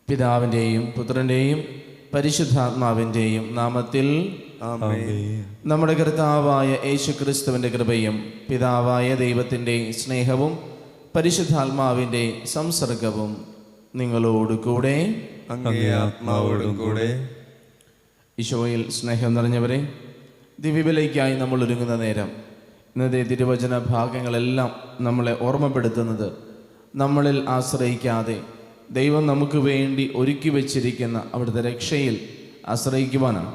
പിതാവിൻ്റെയും പുത്രൻ്റെയും പരിശുദ്ധാത്മാവിൻ്റെയും നാമത്തിൽ ആമേൻ. നമ്മുടെ കർത്താവായ യേശുക്രിസ്തുവിൻ്റെ കൃപയും പിതാവായ ദൈവത്തിൻ്റെ സ്നേഹവും പരിശുദ്ധാത്മാവിൻ്റെ സംസർഗവും നിങ്ങളോട് കൂടെ. അങ്ങേ ആത്മാവോടും കൂടെ. ഈശോയിൽ സ്നേഹം നിറഞ്ഞവരെ, ദിവ്യബലിക്കായി നമ്മൾ ഒരുങ്ങുന്ന നേരം ഇന്നത്തെ തിരുവചന ഭാഗങ്ങളെല്ലാം നമ്മളെ ഓർമ്മപ്പെടുത്തുന്നത് നമ്മളിൽ ആശ്രയിക്കാതെ ദൈവം നമുക്ക് വേണ്ടി ഒരുക്കി വച്ചിരിക്കുന്ന അവിടുത്തെ രക്ഷയിൽ ആശ്രയിക്കുവാനാണ്.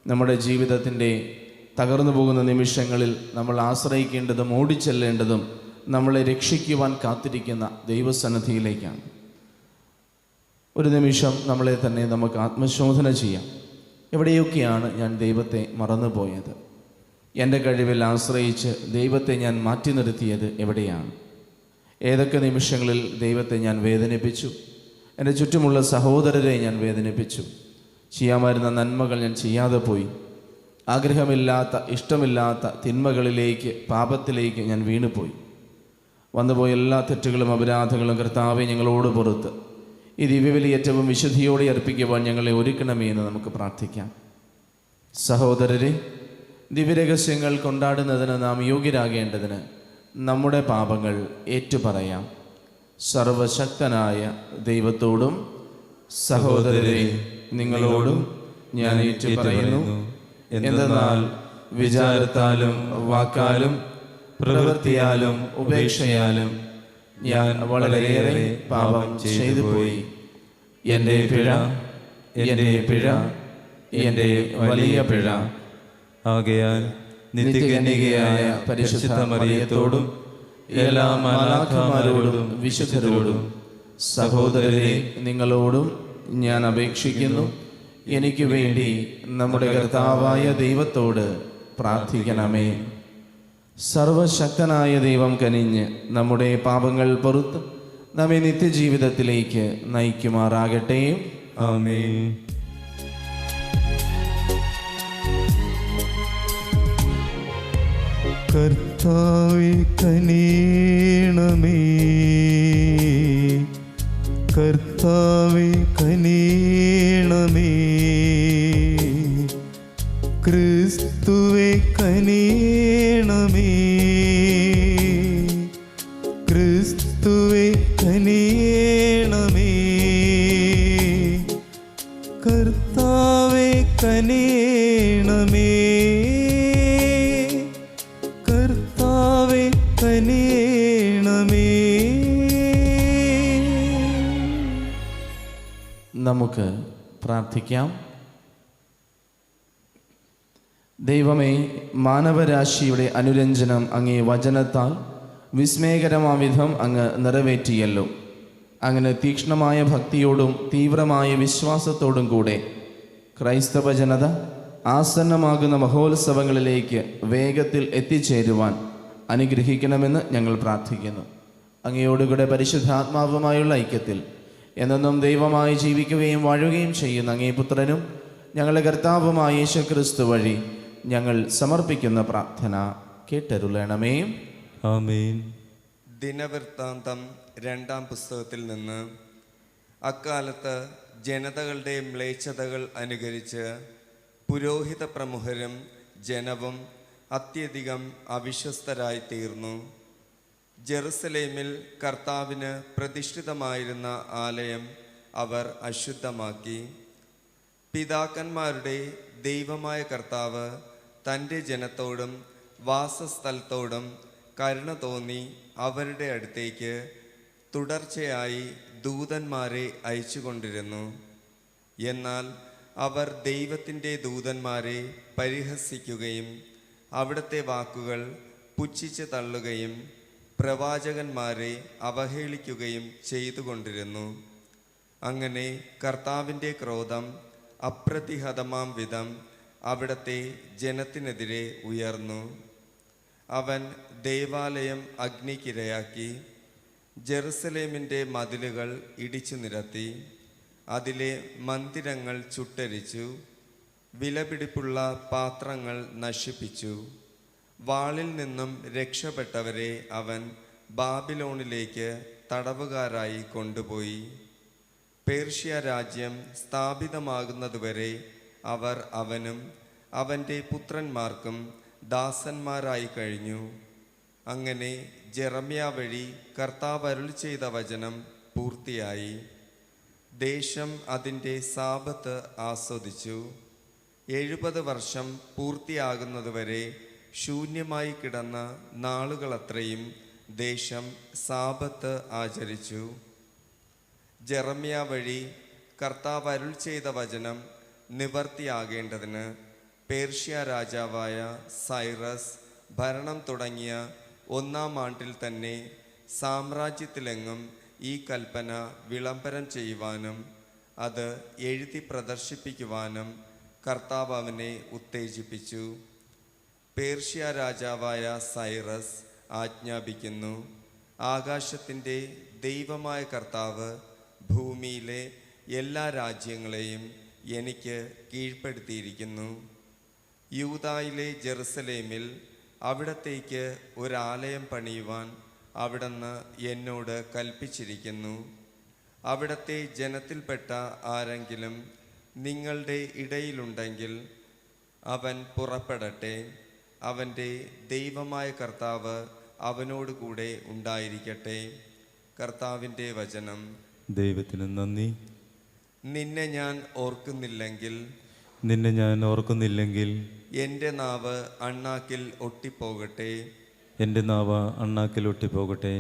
നമ്മുടെ ജീവിതത്തിൻ്റെ തകർന്നു പോകുന്ന നിമിഷങ്ങളിൽ നമ്മൾ ആശ്രയിക്കേണ്ടതും ഓടിച്ചെല്ലേണ്ടതും നമ്മളെ രക്ഷിക്കുവാൻ കാത്തിരിക്കുന്ന ദൈവസന്നിധിയിലേക്കാണ്. ഒരു നിമിഷം നമ്മളെ തന്നെ നമുക്ക് ആത്മശോധന ചെയ്യാം. എവിടെയൊക്കെയാണ് ഞാൻ ദൈവത്തെ മറന്നുപോയത്? എൻ്റെ കഴിവിൽ ആശ്രയിച്ച് ദൈവത്തെ ഞാൻ മാറ്റി നിർത്തിയത് എവിടെയാണ്? ഏതൊക്കെ നിമിഷങ്ങളിൽ ദൈവത്തെ ഞാൻ വേദനിപ്പിച്ചു? എൻ്റെ ചുറ്റുമുള്ള സഹോദരരെ ഞാൻ വേദനിപ്പിച്ചു. ചെയ്യാമായിരുന്ന നന്മകൾ ഞാൻ ചെയ്യാതെ പോയി. ആഗ്രഹമില്ലാത്ത, ഇഷ്ടമില്ലാത്ത തിന്മകളിലേക്ക്, പാപത്തിലേക്ക് ഞാൻ വീണുപോയി. വന്നുപോയ എല്ലാ തെറ്റുകളും അപരാധങ്ങളും കർത്താവെ ഞങ്ങളോട് പുറത്ത് ഈ ദിവ്യബലി ഏറ്റവും വിശുദ്ധിയോടെ അർപ്പിക്കുവാൻ ഞങ്ങളെ ഒരുക്കണമേ എന്ന് നമുക്ക് പ്രാർത്ഥിക്കാം. സഹോദരരെ, ദിവ്യരഹസ്യങ്ങൾ കൊണ്ടാടുന്നതിന് നാം യോഗ്യരാകേണ്ടതിന് നമ്മുടെ പാപങ്ങൾ ഏറ്റുപറയാം. സർവശക്തനായ ദൈവത്തോടും സഹോദരരെ നിങ്ങളോടും ഞാൻ ഏറ്റുപറയുന്നു. എന്തെന്നാൽ വിചാരത്താലും വാക്കാലും പ്രവൃത്തിയാലും ഉപേക്ഷയാലും ഞാൻ വളരെയേറെ പാപം ചെയ്തു പോയി. എൻ്റെ പിഴ, എൻ്റെ പിഴ, എൻ്റെ വലിയ പിഴ. ആകയാൽ നിത്യകന്യകയായ പരിശുദ്ധ മറിയത്തോടും എല്ലാ മാലാഖമാരോടും വിശുദ്ധരോടും സഹോദരരെ നിങ്ങളോടും ഞാൻ അപേക്ഷിക്കുന്നു, എനിക്ക് വേണ്ടി നമ്മുടെ കർത്താവായ ദൈവത്തോട് പ്രാർത്ഥിക്കണമേ. സർവശക്തനായ ദൈവം കനിഞ്ഞ് നമ്മുടെ പാപങ്ങൾ പൊറുത്ത് നമ്മെ നിത്യജീവിതത്തിലേക്ക് നയിക്കുമാറാകട്ടെ. ആമേൻ. കർത്താവേ കനിയണമേ, കർത്താവേ കനിയണമേ, ക്രിസ്തുവേ കനിയണമേ, ക്രിസ്തുവേ കനിയണമേ, കർത്താവേ കനിയണമേ, കർത്താവേ കനിയണമേ. നമുക്ക് പ്രാർത്ഥിക്കാം. ദൈവമേ, മാനവരാശിയുടെ അനുരഞ്ജനം അങ്ങേ വചനത്താൽ വിസ്മയകരമാവിധം അങ്ങ് നിറവേറ്റിയല്ലോ. അങ്ങനെ തീക്ഷ്ണമായ ഭക്തിയോടും തീവ്രമായ വിശ്വാസത്തോടും കൂടെ ക്രൈസ്തവ ജനത ആസന്നമാകുന്ന മഹോത്സവങ്ങളിലേക്ക് വേഗത്തിൽ എത്തിച്ചേരുവാൻ അനുഗ്രഹിക്കണമെന്ന് ഞങ്ങൾ പ്രാർത്ഥിക്കുന്നു. അങ്ങയോടുകൂടെ പരിശുദ്ധാത്മാവുമായുള്ള ഐക്യത്തിൽ എന്നെന്നും ദൈവമായി ജീവിക്കുകയും വാഴുകയും ചെയ്യുന്ന അങ്ങേ പുത്രനും ഞങ്ങളുടെ കർത്താവുമായ യേശുക്രിസ്തു വഴി ഞങ്ങൾ സമർപ്പിക്കുന്ന പ്രാർത്ഥന കേട്ടരുളണമേ. ആമേൻ. ദിനവൃത്താന്തം 2-ാം പുസ്തകത്തിൽ നിന്ന്. അക്കാലത്ത് ജനതകളുടെ മ്ലേച്ഛതകൾ അനുകരിച്ച് പുരോഹിത പ്രമുഖരും ജനവും അത്യധികം അവിശ്വസ്തരായി തീർന്നു. ജെറുസലേമിൽ കർത്താവിന് പ്രതിഷ്ഠിതമായിരുന്ന ആലയം അവർ അശുദ്ധമാക്കി. പിതാക്കന്മാരുടെ ദൈവമായ കർത്താവ് തൻ്റെ ജനത്തോടും വാസസ്ഥലത്തോടും കരുണ തോന്നി അവരുടെ അടുത്തേക്ക് തുടർച്ചയായി ദൂതന്മാരെ അയച്ചുകൊണ്ടിരുന്നു. എന്നാൽ അവർ ദൈവത്തിൻ്റെ ദൂതന്മാരെ പരിഹസിക്കുകയും അവിടുത്തെ വാക്കുകൾ പുച്ഛിച്ച് തള്ളുകയും പ്രവാചകന്മാരെ അവഹേളിക്കുകയും ചെയ്തുകൊണ്ടിരുന്നു. അങ്ങനെ കർത്താവിൻ്റെ ക്രോധം അപ്രതിഹതമാം വിധം അവിടുത്തെ ജനത്തിനെതിരെ ഉയർന്നു. അവൻ ദേവാലയം അഗ്നിക്കിരയാക്കി, ജെറുസലേമിൻ്റെ മതിലുകൾ ഇടിച്ചു നിരത്തി, അതിലെ മന്ദിരങ്ങൾ ചുട്ടരിച്ചു, വിലപിടിപ്പുള്ള പാത്രങ്ങൾ നശിപ്പിച്ചു. വാളിൽ നിന്നും രക്ഷപ്പെട്ടവരെ അവൻ ബാബിലോണിലേക്ക് തടവുകാരായി കൊണ്ടുപോയി. പേർഷ്യ രാജ്യം സ്ഥാപിതമാകുന്നതുവരെ അവർ അവനും അവൻ്റെ പുത്രന്മാർക്കും ദാസന്മാരായി കഴിഞ്ഞു. അങ്ങനെ ജെറമ്യ വഴി കർത്താവ് അരുളി ചെയ്ത വചനം പൂർത്തിയായി. ദേശം അതിൻ്റെ സാബത്ത് ആസ്വദിച്ചു. 70 വർഷം പൂർത്തിയാകുന്നതുവരെ ശൂന്യമായി കിടന്ന നാളുകളത്രയും ദേശം സാബത്ത് ആചരിച്ചു. ജെറമ്യ വഴി കർത്താവ് അരുൾ ചെയ്ത വചനം നിവർത്തിയാകേണ്ടതിന് പേർഷ്യ രാജാവായ സൈറസ് ഭരണം തുടങ്ങിയ 1-ാം ആണ്ടിൽ തന്നെ സാമ്രാജ്യത്തിലെങ്ങും ഈ കൽപ്പന വിളംബരം ചെയ്യുവാനും അത് എഴുതി പ്രദർശിപ്പിക്കുവാനും കർത്താവ് അവനെ ഉത്തേജിപ്പിച്ചു. പേർഷ്യ രാജാവായ സൈറസ് ആജ്ഞാപിക്കുന്നു: ആകാശത്തിൻ്റെ ദൈവമായ കർത്താവ് ഭൂമിയിലെ എല്ലാ രാജ്യങ്ങളെയും എനിക്ക് കീഴ്പ്പെടുത്തിയിരിക്കുന്നു. യൂദായിലെ ജെറുസലേമിൽ അവിടത്തേക്ക് ഒരാലയം പണിയുവാൻ അവിടുന്ന് എന്നോട് കൽപ്പിച്ചിരിക്കുന്നു. അവിടത്തെ ജനത്തിൽപ്പെട്ട ആരെങ്കിലും നിങ്ങളുടെ ഇടയിലുണ്ടെങ്കിൽ അവൻ പുറപ്പെടട്ടെ. അവൻ്റെ ദൈവമായ കർത്താവ് അവനോടുകൂടെ ഉണ്ടായിരിക്കട്ടെ. കർത്താവിൻ്റെ വചനം. ദൈവത്തിന് നന്ദി. നിന്നെ ഞാൻ ഓർക്കുന്നില്ലെങ്കിൽ എൻ്റെ നാവ് അണ്ണാക്കിൽ ഒട്ടിപ്പോകട്ടെ. എൻ്റെ നാവ് അണ്ണാക്കിൽ ഒട്ടിപ്പോകട്ടെ.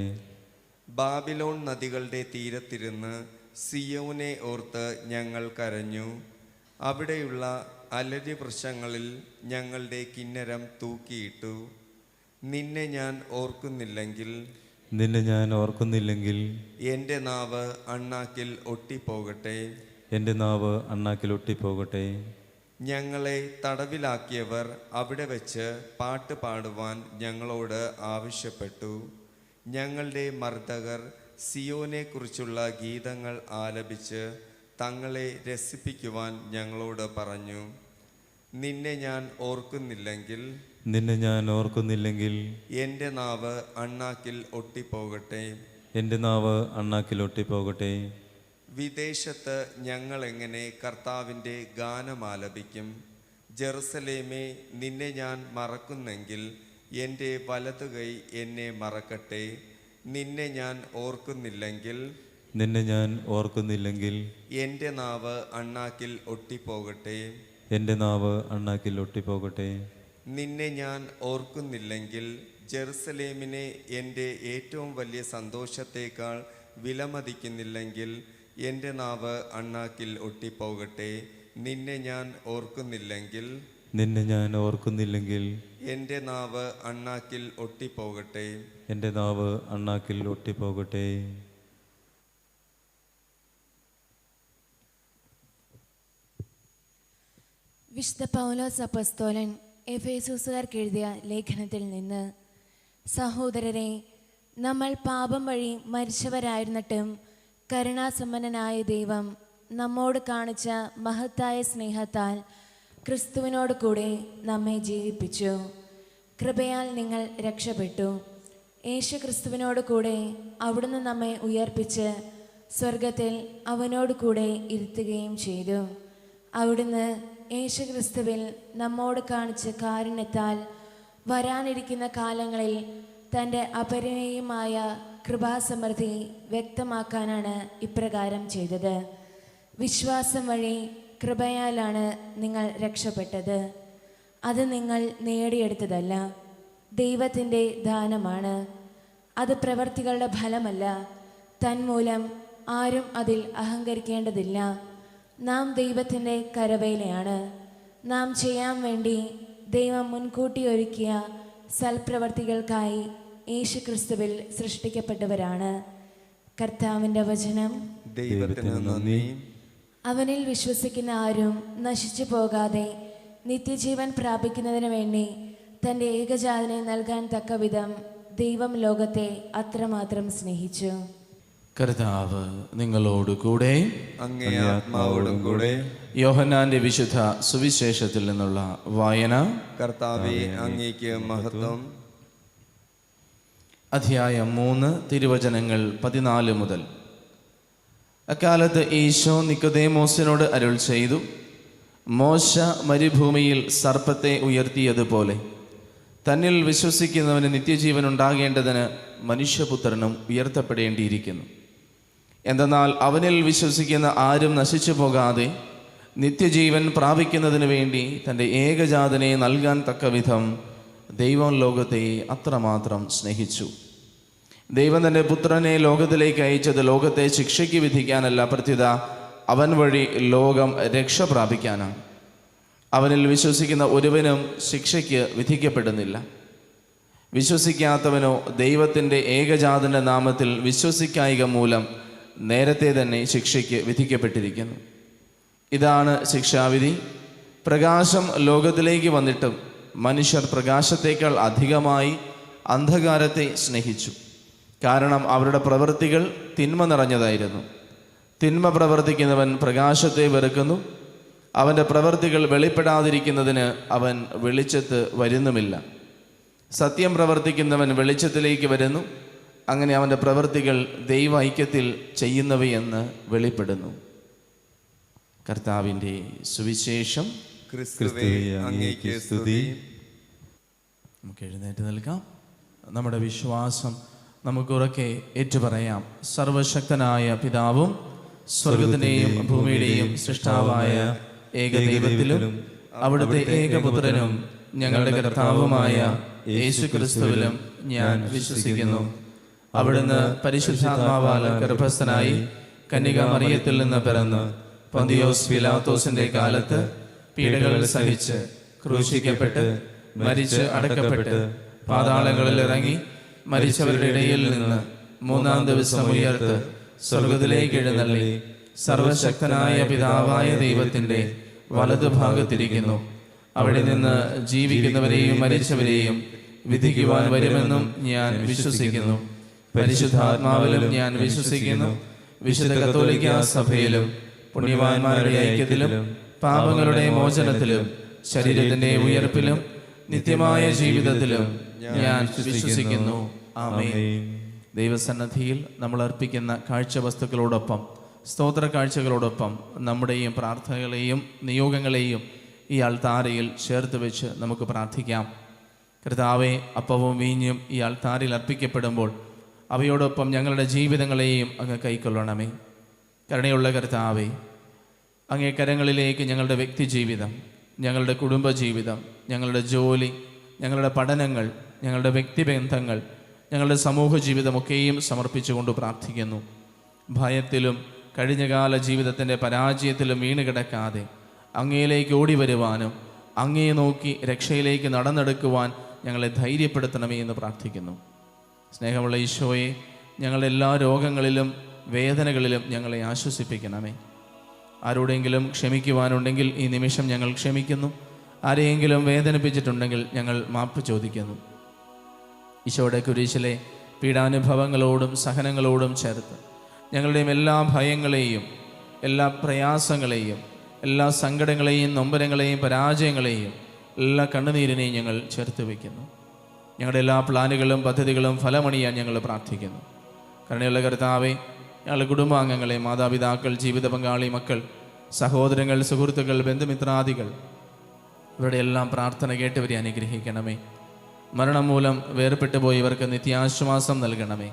ബാബിലോൺ നദികളുടെ തീരത്തിരുന്ന് സിയോനെ ഓർത്ത് ഞങ്ങൾ കരഞ്ഞു. അവിടെയുള്ള അലരി വൃക്ഷങ്ങളിൽ ഞങ്ങളുടെ കിന്നരം തൂക്കിയിട്ടു. നിന്നെ ഞാൻ ഓർക്കുന്നില്ലെങ്കിൽ എൻ്റെ നാവ് അണ്ണാക്കിൽ ഒട്ടിപ്പോകട്ടെ. എൻ്റെ നാവ് അണ്ണാക്കിൽ ഒട്ടിപ്പോകട്ടെ. ഞങ്ങളെ തടവിലാക്കിയവർ അവിടെ വെച്ച് പാട്ട് പാടുവാൻ ഞങ്ങളോട് ആവശ്യപ്പെട്ടു. ഞങ്ങളുടെ മർദ്ദകർ സിയോനെക്കുറിച്ചുള്ള ഗീതങ്ങൾ ആലപിച്ച് തങ്ങളെ രസിപ്പിക്കുവാൻ ഞങ്ങളോട് പറഞ്ഞു. നിന്നെ ഞാൻ ഓർക്കുന്നില്ലെങ്കിൽ എൻ്റെ നാവ് അണ്ണാക്കിൽ ഒട്ടിപ്പോകട്ടെ. എൻ്റെ നാവ് അണ്ണാക്കിൽ ഒട്ടിപ്പോകട്ടെ. വിദേശത്ത് ഞങ്ങൾ എങ്ങനെ കർത്താവിൻ്റെ ഗാനം ആലപിക്കും? ജെറുസലേമേ, നിന്നെ ഞാൻ മറക്കുന്നെങ്കിൽ എൻ്റെ വലതുകൈ എന്നെ മറക്കട്ടെ. നിന്നെ ഞാൻ ഓർക്കുന്നില്ലെങ്കിൽ എൻ്റെ നാവ് അണ്ണാക്കിൽ ഒട്ടിപ്പോകട്ടെ. എൻ്റെ നാവ് അണ്ണാക്കിൽ ഒട്ടിപ്പോകട്ടെ. നിന്നെ ഞാൻ ഓർക്കുന്നില്ലെങ്കിൽ ജെറുസലേമിനെ എൻ്റെ ഏറ്റവും വലിയ സന്തോഷത്തേക്കാൾ വിലമതിക്കുന്നില്ലെങ്കിൽ എൻ്റെ നാവ് അണ്ണാക്കിൽ ഒട്ടിപ്പോകട്ടെ. നിന്നെ ഞാൻ ഓർക്കുന്നില്ലെങ്കിൽ എൻ്റെ നാവ് അണ്ണാക്കിൽ ഒട്ടിപ്പോകട്ടെ. എൻ്റെ നാവ് അണ്ണാക്കിൽ ഒട്ടിപ്പോകട്ടെ. വിശുദ്ധ പൗലോസ് അപ്പോസ്തലൻ എഫേസൂസുകാർക്ക് എഴുതിയ ലേഖനത്തിൽ നിന്ന്: സഹോദരരെ, നമ്മൾ പാപം വഴി മരിച്ചവരായിരുന്നിട്ടും കരുണാസമ്പന്നനായ ദൈവം നമ്മോട് കാണിച്ച മഹത്തായ സ്നേഹത്താൽ ക്രിസ്തുവിനോട് കൂടെ നമ്മെ ജീവിപ്പിച്ചു. കൃപയാൽ നിങ്ങൾ രക്ഷപ്പെട്ടു. യേശു ക്രിസ്തുവിനോട് കൂടെ അവിടുന്ന് നമ്മെ ഉയർപ്പിച്ച് സ്വർഗത്തിൽ അവനോട് കൂടെ ഇരുത്തുകയും ചെയ്തു. അവിടുന്ന് യേശു ക്രിസ്തുവിൽ നമ്മോട് കാണിച്ച കാരുണ്യത്താൽ വരാനിരിക്കുന്ന കാലങ്ങളിൽ തൻ്റെ അപരിമേയമായ കൃപാസമൃദ്ധി വ്യക്തമാക്കാനാണ് ഇപ്രകാരം ചെയ്തത്. വിശ്വാസം വഴി കൃപയാലാണ് നിങ്ങൾ രക്ഷപ്പെട്ടത്. അത് നിങ്ങൾ നേടിയെടുത്തതല്ല, ദൈവത്തിൻ്റെ ദാനമാണ്. അത് പ്രവൃത്തികളുടെ ഫലമല്ല. തന്മൂലം ആരും അതിൽ അഹങ്കരിക്കേണ്ടതില്ല. നാം ദൈവത്തിൻ്റെ കരവേലയാണ്. നാം ചെയ്യാൻ വേണ്ടി ദൈവം മുൻകൂട്ടി ഒരുക്കിയ സൽപ്രവർത്തികൾക്കായി യേശു ക്രിസ്തുവിൽ സൃഷ്ടിക്കപ്പെട്ടവരാണ്. കർത്താവിൻ്റെ വചനം. ദൈവത്തിന് നന്ദി. അവനിൽ വിശ്വസിക്കുന്ന ആരും നശിച്ചു പോകാതെ നിത്യജീവൻ പ്രാപിക്കുന്നതിന് വേണ്ടി തൻ്റെ ഏകജാതനെ നൽകാൻ തക്കവിധം ദൈവം ലോകത്തെ അത്രമാത്രം സ്നേഹിച്ചു. കർത്താവ് നിങ്ങളോട് കൂടെ, അങ്ങേ ആത്മാവോടും കൂടെ. യോഹന്നാന്റെ വിശുദ്ധ സുവിശേഷത്തിൽ നിന്നുള്ള വായന. കർത്താവേ, അങ്ങേക്ക് മഹത്വം. അധ്യായം 3, തിരുവചനങ്ങൾ 14 മുതൽ. അക്കാലത്ത് ഈശോ നിക്കോദേമോസിനോട് അരുൾ ചെയ്തു, മോശ മരുഭൂമിയിൽ സർപ്പത്തെ ഉയർത്തിയതുപോലെ തന്നിൽ വിശ്വസിക്കുന്നവന് നിത്യജീവൻ ഉണ്ടാകേണ്ടതിന് മനുഷ്യപുത്രനും ഉയർത്തപ്പെടേണ്ടിയിരിക്കുന്നു. എന്തെന്നാൽ അവനിൽ വിശ്വസിക്കുന്ന ആരും നശിച്ചു പോകാതെ നിത്യജീവൻ പ്രാപിക്കുന്നതിന് വേണ്ടി തൻ്റെ ഏകജാതനെ നൽകാൻ തക്കവിധം ദൈവം ലോകത്തെ അത്രമാത്രം സ്നേഹിച്ചു. ദൈവം തൻ്റെ പുത്രനെ ലോകത്തിലേക്ക് അയച്ചത് ലോകത്തെ ശിക്ഷയ്ക്ക് വിധിക്കാനല്ല, പ്രത്യുത അവൻ വഴി ലോകം രക്ഷ പ്രാപിക്കാനാണ്. അവനിൽ വിശ്വസിക്കുന്ന ഒരുവനും ശിക്ഷയ്ക്ക് വിധിക്കപ്പെടുന്നില്ല. വിശ്വസിക്കാത്തവനോ ദൈവത്തിൻ്റെ ഏകജാതൻ്റെ നാമത്തിൽ വിശ്വസിക്കായിക മൂലം നേരത്തെ തന്നെ ശിക്ഷയ്ക്ക് വിധിക്കപ്പെട്ടിരിക്കുന്നു. ഇതാണ് ശിക്ഷാവിധി. പ്രകാശം ലോകത്തിലേക്ക് വന്നിട്ടും മനുഷ്യർ പ്രകാശത്തേക്കാൾ അധികമായി അന്ധകാരത്തെ സ്നേഹിച്ചു. കാരണം അവരുടെ പ്രവൃത്തികൾ തിന്മ നിറഞ്ഞതായിരുന്നു. തിന്മ പ്രവർത്തിക്കുന്നവൻ പ്രകാശത്തെ വെറുക്കുന്നു, അവൻ്റെ പ്രവൃത്തികൾ വെളിപ്പെടാതിരിക്കുന്നതിന് അവൻ വെളിച്ചത്ത് വരുന്നുമില്ല. സത്യം പ്രവർത്തിക്കുന്നവൻ വെളിച്ചത്തിലേക്ക് വരുന്നു, അങ്ങനെ അവൻ്റെ പ്രവൃത്തികൾ ദൈവ ഐക്യത്തിൽ ചെയ്യുന്നവയെന്ന് വെളിപ്പെടുന്നു. കർത്താവിൻ്റെ സുവിശേഷം. ക്രിസ്തുവേ അങ്ങേക്ക് സ്തുതി. നമുക്ക് എഴുന്നേറ്റ് നിൽക്കാം. നമ്മുടെ വിശ്വാസം നമുക്കുറക്കെ ഏറ്റുപറയാം. സർവശക്തനായ പിതാവും സ്വർഗത്തിൻ്റെയും ഭൂമിയുടെയും സൃഷ്ടാവായ ഏകദൈവത്തിലും അവിടുത്തെ ഏകപുത്രനും ഞങ്ങളുടെ കർത്താവുമായ യേശു ക്രിസ്തുവിലും ഞാൻ വിശ്വസിക്കുന്നു. അവിടുന്ന് പരിശുദ്ധാത്മാവാൽ ഗർഭസ്ഥനായി കന്യക മറിയത്തിൽ നിന്ന് പിറന്ന് പൊന്തിയോസ് പിലാത്തോസിന്റെ കാലത്ത് പീഡകൾ സഹിച്ച് ക്രൂശിക്കപ്പെട്ട് മരിച്ച് അടക്കപ്പെട്ട് പാതാളങ്ങളിൽ ഇറങ്ങി മരിച്ചവരുടെ ഇടയിൽ നിന്ന് മൂന്നാം ദിവസം ഉയർത്ത് സ്വർഗത്തിലേക്ക് എഴുന്നള്ളി സർവശക്തനായ പിതാവായ ദൈവത്തിൻ്റെ വലതുഭാഗത്തിരിക്കുന്നു. അവിടെ നിന്ന് ജീവിക്കുന്നവരെയും മരിച്ചവരെയും വിധിക്കുവാൻ വരുമെന്നും ഞാൻ വിശ്വസിക്കുന്നു. പരിശുദ്ധാത്മാവിലും ഞാൻ വിശ്വസിക്കുന്നു. വിശുദ്ധ കത്തോലിക്ക സഭയിലും പുണ്യവാന്മാരുടെ ഐക്യത്തിലും പാപങ്ങളുടെ മോചനത്തിലും ശരീരത്തിന്റെ ഉയർപ്പിലും നിത്യമായ ജീവിതത്തിലും ഞാൻ വിശ്വസിക്കുന്നു. ആമേൻ. ദൈവസന്നിധിയിൽ നമ്മൾ അർപ്പിക്കുന്ന കാഴ്ചവസ്തുക്കളോടൊപ്പം സ്തോത്ര കാഴ്ചകളോടൊപ്പം നമ്മുടെയും പ്രാർത്ഥനകളെയും നിയോഗങ്ങളെയും ഈ അൾത്താരയിൽ ചേർത്ത് വെച്ച് നമുക്ക് പ്രാർത്ഥിക്കാം. കർത്താവേ, അപ്പവും വീഞ്ഞും ഈ അൾത്താരയിൽ അർപ്പിക്കപ്പെടുമ്പോൾ അവയോടൊപ്പം ഞങ്ങളുടെ ജീവിതങ്ങളെയും അങ്ങ് കൈക്കൊള്ളണമേ. കരുണയുള്ള കർത്താവേ, അങ്ങേ കരങ്ങളിലേക്ക് ഞങ്ങളുടെ വ്യക്തിജീവിതം, ഞങ്ങളുടെ കുടുംബജീവിതം, ഞങ്ങളുടെ ജോലി, ഞങ്ങളുടെ പഠനങ്ങൾ, ഞങ്ങളുടെ വ്യക്തിബന്ധങ്ങൾ, ഞങ്ങളുടെ സമൂഹ ജീവിതമൊക്കെയും സമർപ്പിച്ചുകൊണ്ട് പ്രാർത്ഥിക്കുന്നു. ഭയത്തിലും കഴിഞ്ഞകാല ജീവിതത്തിൻ്റെ പരാജയത്തിലും വീണ് കിടക്കാതെ അങ്ങയിലേക്ക് ഓടി വരുവാനും അങ്ങയെ നോക്കി രക്ഷയിലേക്ക് നടന്നെടുക്കുവാൻ ഞങ്ങളെ ധൈര്യപ്പെടുത്തണമേ എന്ന് പ്രാർത്ഥിക്കുന്നു. സ്നേഹമുള്ള ഈശോയെ, ഞങ്ങളുടെ എല്ലാ രോഗങ്ങളിലും വേദനകളിലും ഞങ്ങളെ ആശ്വസിപ്പിക്കണമേ. ആരോടെങ്കിലും ക്ഷമിക്കുവാനുണ്ടെങ്കിൽ ഈ നിമിഷം ഞങ്ങൾ ക്ഷമിക്കുന്നു. ആരെയെങ്കിലും വേദനിപ്പിച്ചിട്ടുണ്ടെങ്കിൽ ഞങ്ങൾ മാപ്പ് ചോദിക്കുന്നു. ഈശോയുടെ കുരിശിലെ പീഡാനുഭവങ്ങളോടും സഹനങ്ങളോടും ചേർത്ത് ഞങ്ങളുടെയും എല്ലാ ഭയങ്ങളെയും, എല്ലാ പ്രയാസങ്ങളെയും, എല്ലാ സങ്കടങ്ങളെയും, നൊമ്പരങ്ങളെയും, പരാജയങ്ങളെയും, എല്ലാ കണ്ണുനീരിനെയും ഞങ്ങൾ ചേർത്ത് വയ്ക്കുന്നു. ഞങ്ങളുടെ എല്ലാ പ്ലാനുകളും പദ്ധതികളും ഫലമണിയാൻ ഞങ്ങൾ പ്രാർത്ഥിക്കുന്നു. കരുണയുള്ള കർത്താവേ, ഞങ്ങളുടെ കുടുംബാംഗങ്ങളെ, മാതാപിതാക്കൾ, ജീവിത പങ്കാളി, മക്കൾ, സഹോദരങ്ങൾ, സുഹൃത്തുക്കൾ, ബന്ധുമിത്രാദികൾ, ഇവരുടെ എല്ലാം പ്രാർത്ഥന കേട്ടവരെ അനുഗ്രഹിക്കണമേ. മരണം മൂലം വേർപെട്ടു പോയവർക്ക് നിത്യാശ്വാസം നൽകണമേ.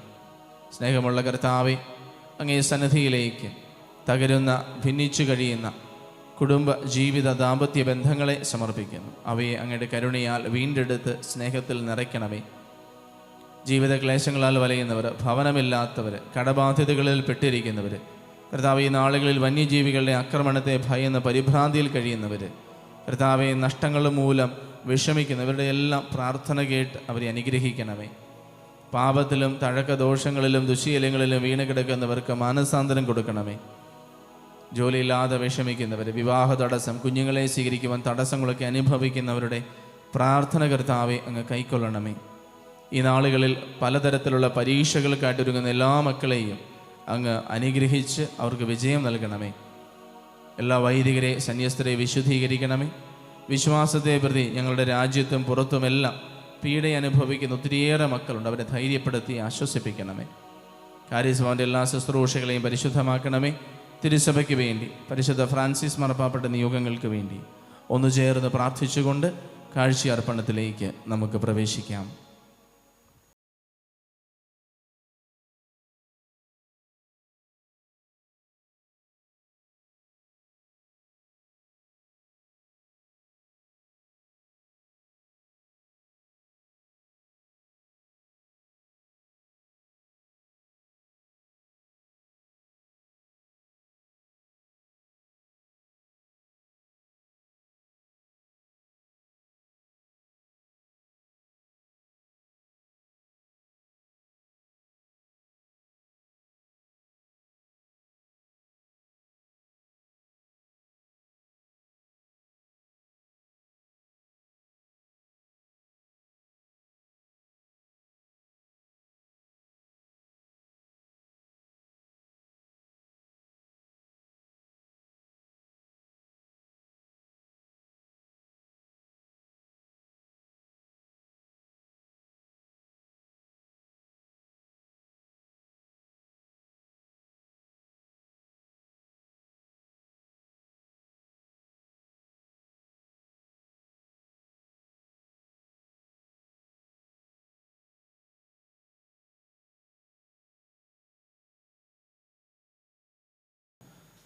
സ്നേഹമുള്ള കർത്താവേ, അങ്ങേ സന്നിധിയിലേക്ക് തകരുന്ന, ഭിന്നിച്ചു കഴിയുന്ന കുടുംബ ജീവിത ദാമ്പത്യ ബന്ധങ്ങളെ സമർപ്പിക്കുന്നു. അവയെ അങ്ങയുടെ കരുണയാൽ വീണ്ടെടുത്ത് സ്നേഹത്തിൽ നിറയ്ക്കണമേ. ജീവിത ക്ലേശങ്ങളാൽ വലയുന്നവർ, ഭവനമില്ലാത്തവർ, കടബാധ്യതകളിൽ പെട്ടിരിക്കുന്നവർ, കർത്താവ് ഈ നാളുകളിൽ വന്യജീവികളുടെ ആക്രമണത്തെ ഭയന്ന് പരിഭ്രാന്തിയിൽ കഴിയുന്നവർ, കർത്താവെ നഷ്ടങ്ങൾ മൂലം വിഷമിക്കുന്നവരുടെ എല്ലാം പ്രാർത്ഥന കേട്ട് അവരെ അനുഗ്രഹിക്കണമേ. പാപത്തിലും തഴക്കദോഷങ്ങളിലും ദുശീലങ്ങളിലും വീണ് കിടക്കുന്നവർക്ക് മാനസാന്തരം കൊടുക്കണമേ. ജോലിയില്ലാതെ വിഷമിക്കുന്നവർ, വിവാഹ തടസ്സം, കുഞ്ഞുങ്ങളെ സ്വീകരിക്കുവാൻ തടസ്സങ്ങളൊക്കെ അനുഭവിക്കുന്നവരുടെ പ്രാർത്ഥന കർത്താവെ അങ്ങ് കൈക്കൊള്ളണമേ. ഈ നാളുകളിൽ പലതരത്തിലുള്ള പരീക്ഷകൾക്കായിട്ടൊരുങ്ങുന്ന എല്ലാ മക്കളെയും അങ്ങ് അനുഗ്രഹിച്ച് അവർക്ക് വിജയം നൽകണമേ. എല്ലാ വൈദികരെ, സന്യസ്തരെ വിശുദ്ധീകരിക്കണമേ. വിശ്വാസത്തെ പ്രതി ഞങ്ങളുടെ രാജ്യത്തും പുറത്തുമെല്ലാം പീഡ അനുഭവിക്കുന്ന ഒത്തിരിയേറെ മക്കളുണ്ട്. അവരെ ധൈര്യപ്പെടുത്തി ആശ്വസിപ്പിക്കണമേ. കാര്യസഭയുടെ എല്ലാ ശുശ്രൂഷകളെയും പരിശുദ്ധമാക്കണമേ. തിരുസഭയ്ക്ക് വേണ്ടി പരിശുദ്ധ ഫ്രാൻസിസ് മാർപ്പാപ്പയുടെ നിയോഗങ്ങൾക്ക് വേണ്ടി ഒന്നു ചേർന്ന് പ്രാർത്ഥിച്ചുകൊണ്ട് കാഴ്ചയർപ്പണത്തിലേക്ക് നമുക്ക് പ്രവേശിക്കാം.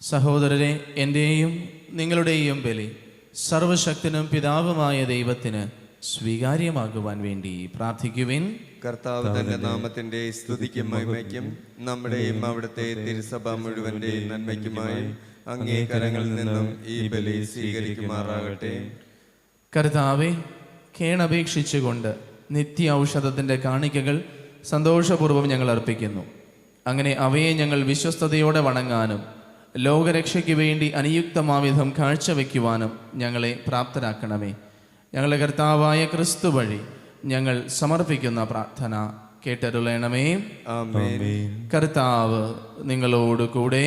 സഹോദരരെ, എൻ്റെയും നിങ്ങളുടെയും ബലി സർവശക്തനും പിതാവുമായ ദൈവത്തിന് സ്വീകാര്യമാകുവാൻ വേണ്ടി പ്രാർത്ഥിക്കുവിൻ. കർത്താവ് തന്റെ നാമത്തിന്റെ സ്തുതിക്കും മഹിമയ്ക്കും നമ്മുടെയും അവിടുത്തെ തിരുസഭ മുഴുവന്റെ നന്മയ്ക്കുമായി അങ്ങേ കരങ്ങളിൽ നിന്നും ഈ ബലി സ്വീകരിക്കുമാറാകട്ടെ. കർത്താവെ, കേണപേക്ഷിച്ചുകൊണ്ട് നിത്യ ഔഷധത്തിൻ്റെ കാണിക്കകൾ സന്തോഷപൂർവ്വം ഞങ്ങൾ അർപ്പിക്കുന്നു. അങ്ങനെ അവയെ ഞങ്ങൾ വിശ്വസ്തയോടെ വണങ്ങാനും ലോകരക്ഷയ്ക്ക് വേണ്ടി അനുയുക്തമാവിധം കാഴ്ചവെക്കുവാനും ഞങ്ങളെ പ്രാപ്തരാക്കണമേ. ഞങ്ങളുടെ കർത്താവായ ക്രിസ്തു വഴി ഞങ്ങൾ സമർപ്പിക്കുന്ന പ്രാർത്ഥന കേട്ടരുളണമേ. ആമേൻ. കർത്താവ് നിങ്ങളോട് കൂടെ,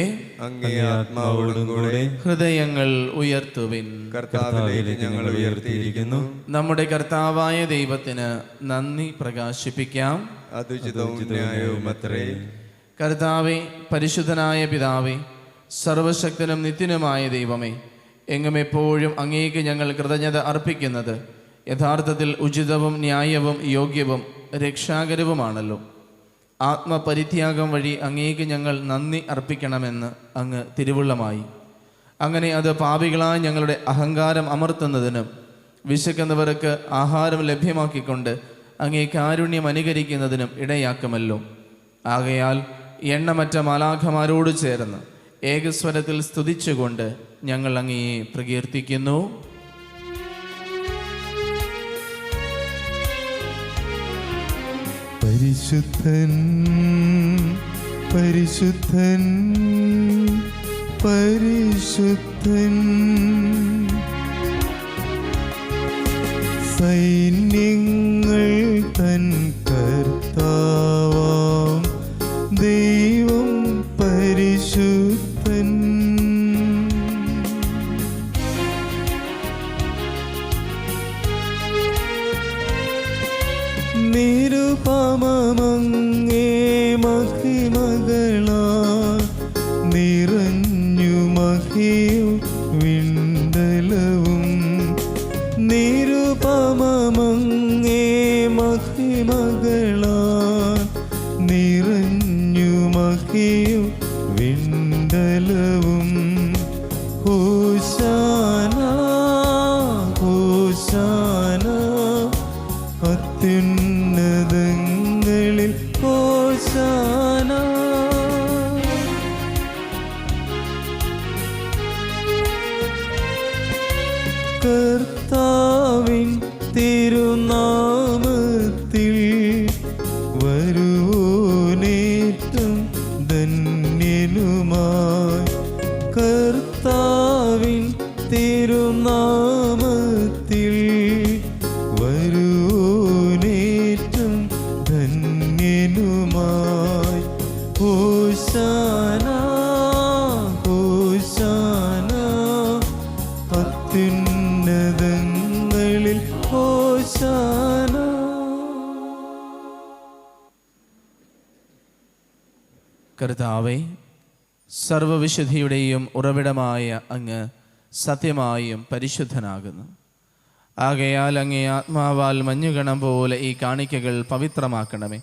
അങ്ങേ ആത്മാവോടും കൂടെ. ഹൃദയങ്ങൾ ഉയർത്തുവിൻ. കർത്താവിലേക്ക് ഞങ്ങൾ ഉയർത്തിയിരിക്കുന്നു. നമ്മുടെ കർത്താവായ ദൈവത്തിന് നന്ദി പ്രകാശിപ്പിക്കാം. അതുചിതവും ന്യായവും അത്രേ. കർത്താവെ, പരിശുദ്ധനായ പിതാവേ, സർവശക്തനും നിത്യനുമായ ദൈവമേ, എങ്ങും എപ്പോഴും അങ്ങേക്ക് ഞങ്ങൾ കൃതജ്ഞത അർപ്പിക്കുന്നത് യഥാർത്ഥത്തിൽ ഉചിതവും ന്യായവും യോഗ്യവും രക്ഷാകരവുമാണല്ലോ. ആത്മപരിത്യാഗം വഴി അങ്ങേക്ക് ഞങ്ങൾ നന്ദി അർപ്പിക്കണമെന്ന് അങ്ങ് തിരുവുള്ളമായി. അങ്ങനെ അത് പാപികളായ ഞങ്ങളുടെ അഹങ്കാരം അമർത്തുന്നതിനും വിശക്കുന്നവർക്ക് ആഹാരം ലഭ്യമാക്കിക്കൊണ്ട് അങ്ങേ കാരുണ്യം അനുകരിക്കുന്നതിനും ഇടയാക്കുമല്ലോ. ആകയാൽ എണ്ണമറ്റ മാലാഖമാരോട് ചേർന്ന് ഏകസ്വരത്തിൽ സ്തുതിച്ചുകൊണ്ട് ഞങ്ങൾ അങ്ങയെ പ്രകീർത്തിക്കുന്നു. പരിശുദ്ധൻ പരിശുദ്ധൻ പരിശുദ്ധൻ, സൈന്യങ്ങൾ തൻ കർത്താവാം ദൈവം പരിശുദ്ധൻ. നിരുപമമങ്ങേ മഹിമകളാൽ നിറഞ്ഞു മഹിയും വിണ്ടലവും. നിരുപമമങ്ങേ മഹിമകളാൽ നിറഞ്ഞു മഹിയും വിണ്ടലവും. ഹോശാന ഹോശാന, അത്യുന്നതങ്ങളിൽ ഹോശാന. കർത്താവിൻ തിരുനാമത്തിൽ വരുവോനേറ്റം ധന്യനുമായി. കർത്താവിൻ തിരുനാമത്തിൽ വരുവോനേറ്റം ധന്യനുമായി. ഹോശാന ഹോശാന, അത്യുന്നത കർത്താവേ, സർവവിശുദ്ധിയുടെയും ഉറവിടമായ അങ്ങ് സത്യമായും പരിശുദ്ധനാകുന്നു. ആകയാൽ അങ്ങേ ആത്മാവാൽ മഞ്ഞുകണം പോലെ ഈ കാണിക്കകൾ പവിത്രമാക്കണമേ.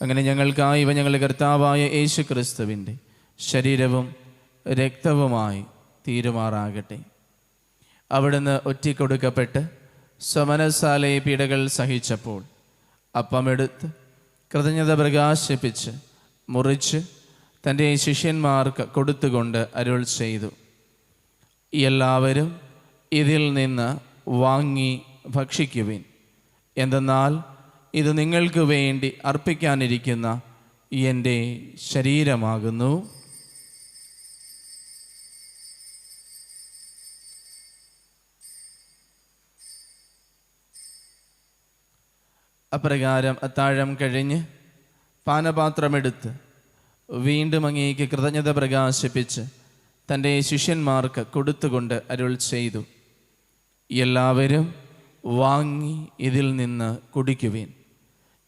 അങ്ങനെ ഞങ്ങൾക്കായി ഇവ ഞങ്ങളുടെ കർത്താവായ യേശു ക്രിസ്തുവിൻ്റെ ശരീരവും രക്തവുമായി തീരുമാറാകട്ടെ. അവിടുന്ന് ഒറ്റിക്കൊടുക്കപ്പെട്ട് സ്വമനസാലെ പീഡകൾ സഹിച്ചപ്പോൾ അപ്പമെടുത്ത് കൃതജ്ഞത പ്രകാശിപ്പിച്ച് മുറിച്ച് തൻ്റെ ശിഷ്യന്മാർക്ക് കൊടുത്തുകൊണ്ട് അരുൾ ചെയ്തു, എല്ലാവരും ഇതിൽ നിന്ന് വാങ്ങി ഭക്ഷിക്കുവിൻ. എന്തെന്നാൽ ഇത് നിങ്ങൾക്ക് വേണ്ടി അർപ്പിക്കാനിരിക്കുന്ന എൻ്റെ ശരീരമാകുന്നു. അപ്രകാരം അത്താഴം കഴിഞ്ഞ് പാനപാത്രമെടുത്ത് വീണ്ടും അങ്ങേക്ക് കൃതജ്ഞത പ്രകാശിപ്പിച്ച് തൻ്റെ ശിഷ്യന്മാർക്ക് കൊടുത്തുകൊണ്ട് അരുൾ ചെയ്തു, എല്ലാവരും വാങ്ങി ഇതിൽ നിന്ന് കുടിക്കുവിൻ.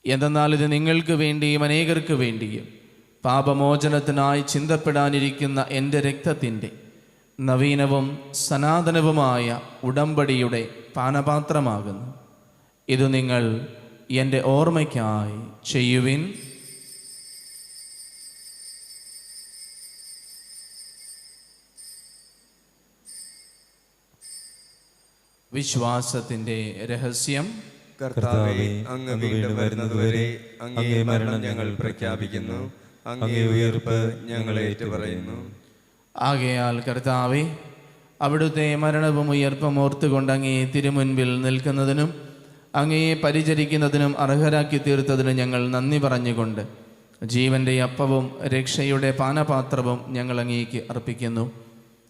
എന്തെന്നാൽ ഇത് നിങ്ങൾക്ക് വേണ്ടിയും അനേകർക്ക് വേണ്ടിയും പാപമോചനത്തിനായി ചിന്തപ്പെടാനിരിക്കുന്ന എൻ്റെ രക്തത്തിൻ്റെ നവീനവും സനാതനവുമായ ഉടമ്പടിയുടെ പാനപാത്രമാകുന്നു. ഇത് നിങ്ങൾ എൻ്റെ ഓർമ്മയ്ക്കായി ചെയ്യുവിൻ. വിശ്വാസത്തിൻ്റെ രഹസ്യം. കർത്താവേ, അങ്ങ് വീണ്ടും വരുന്നതുവരെ അങ്ങേ മരണം ഞങ്ങൾ പ്രഖ്യാപിക്കുന്നു, അങ്ങേ ഉയർപ്പ് ഞങ്ങൾ ഏറ്റുപറയുന്നു. ആകയാൽ കർത്താവേ, അവിടുത്തെ മരണവും ഉയർപ്പും ഓർത്തുകൊണ്ട് അങ്ങേ തിരുമുൻപിൽ നിൽക്കുന്നതിനും അങ്ങയെ പരിചരിക്കുന്നതിനും അർഹരാക്കി തീർത്തതിന് ഞങ്ങൾ നന്ദി പറഞ്ഞുകൊണ്ട് ജീവൻ്റെ അപ്പവും രക്ഷയുടെ പാനപാത്രവും ഞങ്ങൾ അങ്ങേക്ക് അർപ്പിക്കുന്നു.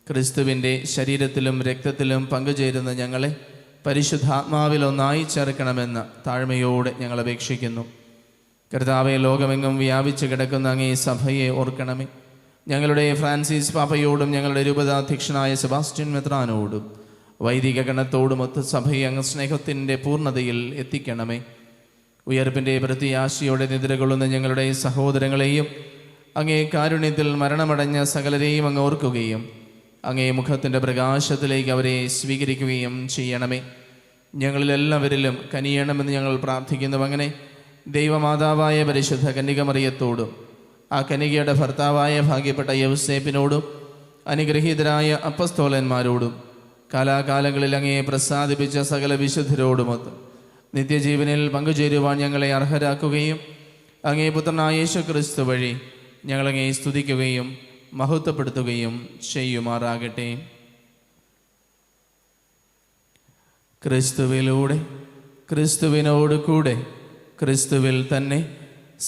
ക്രിസ്തുവിൻ്റെ ശരീരത്തിലും രക്തത്തിലും പങ്കുചേരുന്ന ഞങ്ങളെ പരിശുദ്ധാത്മാവിൽ ഒന്നായി ചേർക്കണമെന്ന് താഴ്മയോടെ ഞങ്ങൾ അപേക്ഷിക്കുന്നു. കർത്താവെ, ലോകമെങ്ങും വ്യാപിച്ചു കിടക്കുന്ന അങ്ങേ സഭയെ ഓർക്കണമേ. ഞങ്ങളുടെ ഫ്രാൻസിസ് പാപ്പയോടും ഞങ്ങളുടെ രൂപതാധ്യക്ഷനായ സെബാസ്റ്റ്യൻ മെത്രാനോടും വൈദിക ഗണത്തോടുമൊത്ത് സഭയെ അങ്ങ് സ്നേഹത്തിൻ്റെ പൂർണ്ണതയിൽ എത്തിക്കണമേ. ഉയർപ്പിൻ്റെ പ്രത്യാശയോടെ നിദ്രകൊള്ളുന്ന ഞങ്ങളുടെ സഹോദരങ്ങളെയും അങ്ങേ കാരുണ്യത്തിൽ മരണമടഞ്ഞ സകലരെയും അങ്ങ് ഓർക്കുകയും അങ്ങേ മുഖത്തിൻ്റെ പ്രകാശത്തിലേക്ക് അവരെ സ്വീകരിക്കുകയും ചെയ്യണമേ. ഞങ്ങളിലെല്ലാവരിലും കനിയണമെന്ന് ഞങ്ങൾ പ്രാർത്ഥിക്കുന്നു. അങ്ങനെ ദൈവമാതാവായ പരിശുദ്ധ കന്യകമറിയത്തോടും ആ കന്യകയുടെ ഭർത്താവായ ഭാഗ്യപ്പെട്ട യൗസേപ്പിനോടും അനുഗ്രഹീതരായ അപ്പസ്തോലന്മാരോടും കാലാകാലങ്ങളിൽ അങ്ങയെ പ്രസാദിപ്പിച്ച സകല വിശുദ്ധരോടുമൊത്ത് നിത്യജീവനിൽ പങ്കുചേരുവാൻ ഞങ്ങളെ അർഹരാക്കുകയും അങ്ങേ പുത്രനായ യേശു ക്രിസ്തു വഴി ഞങ്ങളങ്ങേ സ്തുതിക്കുകയും മഹത്വപ്പെടുത്തുകയും ചെയ്യുമാറാകട്ടെ. ക്രിസ്തുവിലൂടെ, ക്രിസ്തുവിനോട് കൂടെ, ക്രിസ്തുവിൽ തന്നെ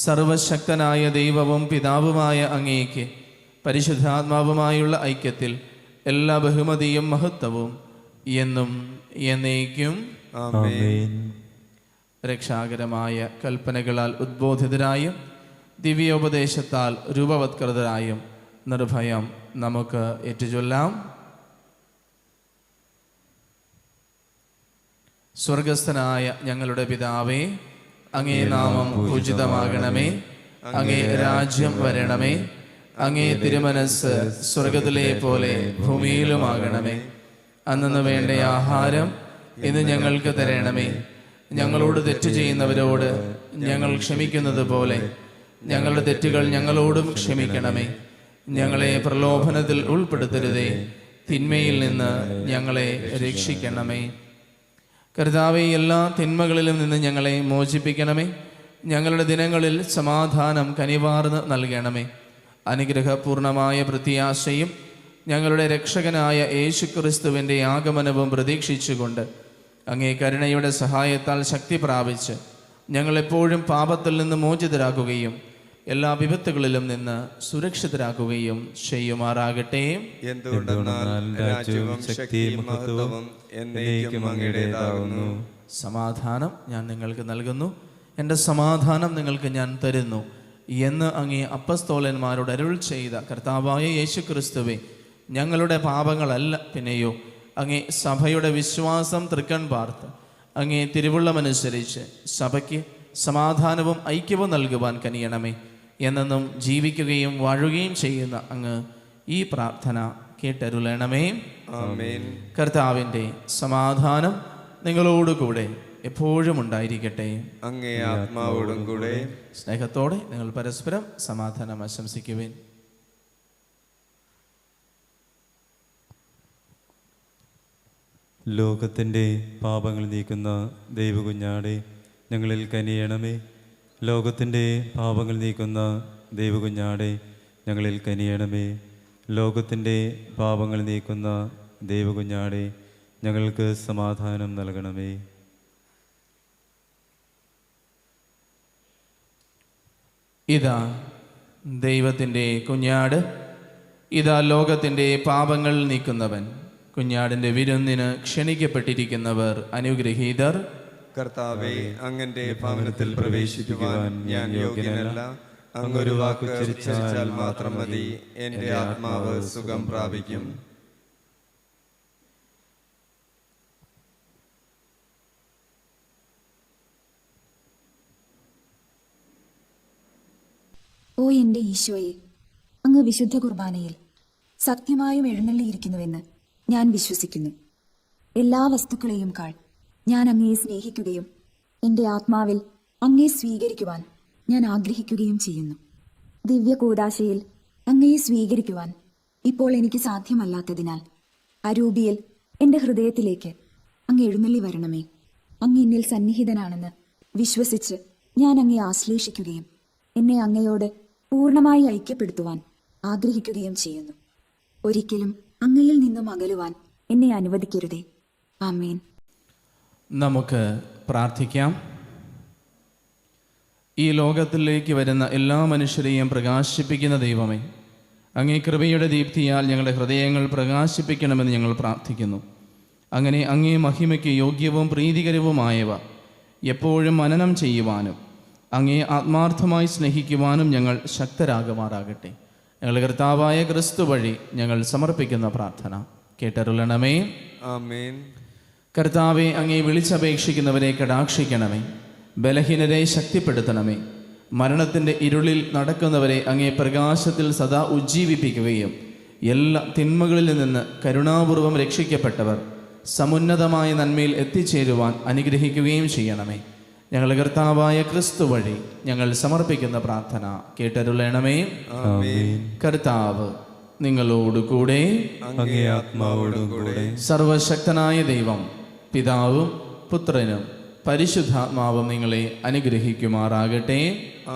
സർവശക്തനായ ദൈവവും പിതാവുമായ അങ്ങേക്ക് പരിശുദ്ധാത്മാവുമായുള്ള ഐക്യത്തിൽ എല്ലാ ബഹുമതിയും മഹത്വവും എന്നും എന്നേക്കും ആമേൻ. രക്ഷാകരമായ കൽപ്പനകളാൽ ഉദ്ബോധിതരായും ദിവ്യോപദേശത്താൽ രൂപവത്കൃതരായും നിർഭയം നമുക്ക് ഏറ്റുചൊല്ലാം. സ്വർഗസ്ഥനായ ഞങ്ങളുടെ പിതാവേ, അങ്ങേ നാമം പൂജിതമാകണമേ. അങ്ങേ രാജ്യം വരണമേ. അങ്ങേ തിരുമനസ് സ്വർഗത്തിലെ പോലെ ഭൂമിയിലുമാകണമേ. അന്നു വേണ്ട ആഹാരം ഇന്ന് ഞങ്ങൾക്ക് തരണമേ. ഞങ്ങളോട് തെറ്റ് ചെയ്യുന്നവരോട് ഞങ്ങൾ ക്ഷമിക്കുന്നത് പോലെ ഞങ്ങളുടെ തെറ്റുകൾ ഞങ്ങളോടും ക്ഷമിക്കണമേ. ഞങ്ങളെ പ്രലോഭനത്തിൽ ഉൾപ്പെടുത്തരുതേ, തിന്മയിൽ നിന്ന് ഞങ്ങളെ രക്ഷിക്കണമേ. കർത്താവേ, എല്ലാ തിന്മകളിലും നിന്ന് ഞങ്ങളെ മോചിപ്പിക്കണമേ. ഞങ്ങളുടെ ദിനങ്ങളിൽ സമാധാനം കനിവാർന്ന് നൽകണമേ. അനുഗ്രഹപൂർണമായ പ്രത്യാശയും ഞങ്ങളുടെ രക്ഷകനായ യേശുക്രിസ്തുവിൻ്റെ ആഗമനവും പ്രതീക്ഷിച്ചുകൊണ്ട് അങ്ങേ കരുണയുടെ സഹായത്താൽ ശക്തി പ്രാപിച്ച് ഞങ്ങളെപ്പോഴും പാപത്തിൽ നിന്ന് മോചിതരാക്കുകയും എല്ലാ വിപത്തുകളിലും നിന്ന് സുരക്ഷിതരാക്കുകയും ചെയ്യുമാറാകട്ടെ. എന്തുകൊണ്ടെന്നാൽ രാജ്യവും ശക്തിയും മഹത്വവും എന്നേക്കും അങ്ങയുടേതാകുന്നു. സമാധാനം ഞാൻ നിങ്ങൾക്ക് നൽകുന്നു, എൻ്റെ സമാധാനം നിങ്ങൾക്ക് ഞാൻ തരുന്നു എന്ന് അങ്ങേ അപ്പസ്തോലന്മാരോട് അരുൾ ചെയ്ത കർത്താവായ യേശുക്രിസ്തുവേ, ഞങ്ങളുടെ പാപങ്ങളല്ല പിന്നെയോ അങ്ങേ സഭയുടെ വിശ്വാസം തൃക്കൺ പാർത്ത് അങ്ങേ തിരുവുള്ളമനുസരിച്ച് സഭയ്ക്ക് സമാധാനവും ഐക്യവും നൽകുവാൻ കനിയണമേ. എന്നെന്നും ജീവിക്കുകയും വാഴുകയും ചെയ്യുന്ന അങ്ങ് ഈ പ്രാർത്ഥന കേട്ടരുളണമേ. ആമേൻ. കർത്താവിൻ്റെ സമാധാനം നിങ്ങളോടുകൂടെ എപ്പോഴും ഉണ്ടായിരിക്കട്ടെ. അങ്ങേ ആത്മാവോടും കൂടെ. സ്നേഹത്തോടെ നിങ്ങൾ പരസ്പരം സമാധാനം ആശംസിക്കുവിൻ. ലോകത്തിൻ്റെ പാപങ്ങൾ നീക്കുന്ന ദൈവകുഞ്ഞാടെ ഞങ്ങളിൽ കനിയണമേ. ലോകത്തിൻ്റെ പാപങ്ങൾ നീക്കുന്ന ദൈവകുഞ്ഞാടെ ഞങ്ങളിൽ കനിയണമേ. ലോകത്തിൻ്റെ പാപങ്ങൾ നീക്കുന്ന ദൈവകുഞ്ഞാടെ ഞങ്ങൾക്ക് സമാധാനം നൽകണമേ. ഇതാ ദൈവത്തിൻ്റെ കുഞ്ഞാട്, ഇതാ ലോകത്തിൻ്റെ പാപങ്ങൾ നീക്കുന്നവൻ. കുഞ്ഞാടിൻ്റെ വിരുന്നിന് ക്ഷണിക്കപ്പെട്ടിരിക്കുന്നവർ അനുഗ്രഹീതർ. കർത്താവെ, അങ്ങന്റെ ഭവനത്തിൽ പ്രവേശിക്കുവാൻ ഞാൻ യോഗ്യനല്ല. അങ്ങൊരു വാക്ക് ഉച്ചരിച്ചാൽ മാത്രം മതി, എന്റെ ആത്മാവ് സുഖം പ്രാപിക്കും. ഓ എൻ്റെ ഈശോയെ, അങ്ങ് വിശുദ്ധ കുർബാനയിൽ സത്യമായും എഴുന്നള്ളിയിരിക്കുന്നുവെന്ന് ഞാൻ വിശ്വസിക്കുന്നു. എല്ലാ വസ്തുക്കളെയും കാൾ ഞാൻ അങ്ങയെ സ്നേഹിക്കുകയും എൻ്റെ ആത്മാവിൽ അങ്ങയെ സ്വീകരിക്കുവാൻ ഞാൻ ആഗ്രഹിക്കുകയും ചെയ്യുന്നു. ദിവ്യ കൂദാശയിൽ അങ്ങയെ സ്വീകരിക്കുവാൻ ഇപ്പോൾ എനിക്ക് സാധ്യമല്ലാത്തതിനാൽ അരൂപിയിൽ എൻ്റെ ഹൃദയത്തിലേക്ക് അങ്ങ് എഴുന്നള്ളി വരണമേ. അങ്ങ് എന്നിൽ സന്നിഹിതനാണെന്ന് വിശ്വസിച്ച് ഞാൻ അങ്ങയെ ആശ്ലേഷിക്കുകയും എന്നെ അങ്ങയോട് പൂർണ്ണമായി ഐക്യപ്പെടുത്തുവാൻ ആഗ്രഹിക്കുകയും ചെയ്യുന്നു. ഒരിക്കലും അങ്ങയിൽ നിന്നും അകലുവാൻ എന്നെ അനുവദിക്കരുതേ. ആമേൻ. നമുക്ക് പ്രാർത്ഥിക്കാം. ഈ ലോകത്തിലേക്ക് വരുന്ന എല്ലാ മനുഷ്യരെയും പ്രകാശിപ്പിക്കുന്ന ദൈവമേ, അങ്ങേ കൃപയുടെ ദീപ്തിയാൽ ഞങ്ങളുടെ ഹൃദയങ്ങൾ പ്രകാശിപ്പിക്കണമെന്ന് ഞങ്ങൾ പ്രാർത്ഥിക്കുന്നു. അങ്ങനെ അങ്ങേ മഹിമയ്ക്ക് യോഗ്യവും പ്രീതികരവുമായവ എപ്പോഴും മനനം ചെയ്യുവാനും അങ്ങേ ആത്മാർത്ഥമായി സ്നേഹിക്കുവാനും ഞങ്ങൾ ശക്തരാകുമാറാകട്ടെ. ഞങ്ങളുടെ കർത്താവായ ക്രിസ്തു വഴി ഞങ്ങൾ സമർപ്പിക്കുന്ന പ്രാർത്ഥന കേട്ടരുളണമേ. ആമേൻ. കർത്താവെ, അങ്ങേ വിളിച്ചപേക്ഷിക്കുന്നവരെ കടാക്ഷിക്കണമേ. ബലഹീനരെ ശക്തിപ്പെടുത്തണമേ. മരണത്തിൻ്റെ ഇരുളിൽ നടക്കുന്നവരെ അങ്ങേ പ്രകാശത്തിൽ സദാ ഉജ്ജീവിപ്പിക്കുകയും എല്ലാ തിന്മകളിൽ നിന്ന് കരുണാപൂർവം രക്ഷിക്കപ്പെട്ടവർ സമുന്നതമായ നന്മയിൽ എത്തിച്ചേരുവാൻ അനുഗ്രഹിക്കുകയും ചെയ്യണമേ. ഞങ്ങളുടെ കർത്താവായ ക്രിസ്തു വഴി ഞങ്ങൾ സമർപ്പിക്കുന്ന പ്രാർത്ഥന കേട്ടരുളണമേ. കർത്താവ് നിങ്ങളോടുകൂടെ, അങ്ങേ ആത്മാവോടും കൂടെ. സർവശക്തനായ ദൈവം പിതാവും പുത്രനും പരിശുദ്ധാത്മാവും നിങ്ങളെ അനുഗ്രഹിക്കുമാറാകട്ടെ.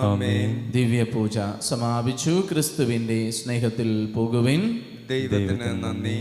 ആമേൻ. ദിവ്യപൂജ സമാപിച്ചു. ക്രിസ്തുവിൻ്റെ സ്നേഹത്തിൽ പോകുവിൻ. ദൈവത്തിന് നന്ദി.